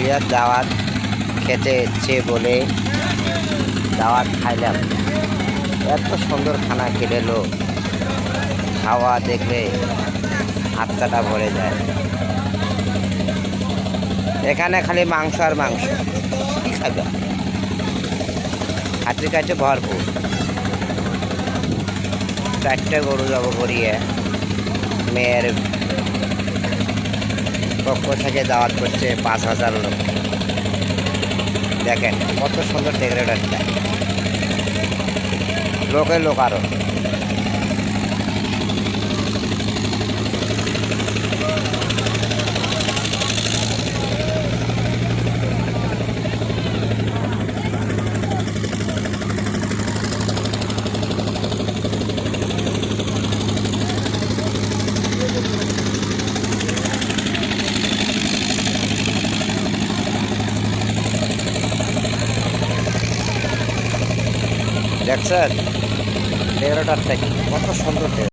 বিয়ার দাওয়াত খেতে ইচ্ছে বলে দাওয়াত খাইলাম। এত সুন্দর খানা খেলেলো, খাওয়া দেখলে আত্মাটা ভরে যায়। এখানে খালি মাংস আর মাংস, কি খাবে? হাতির কাছে ভরপুর। 4টে গরু জব করিয়ে মেয়ের পক্ষ থেকে দাওয়াত করছে 5,000 লোক। দেখেন কত সুন্দর ডেকোরেটরটা, লোকে লোক আরো। দেখছেন ডেকোরেটরটা কত সুন্দর।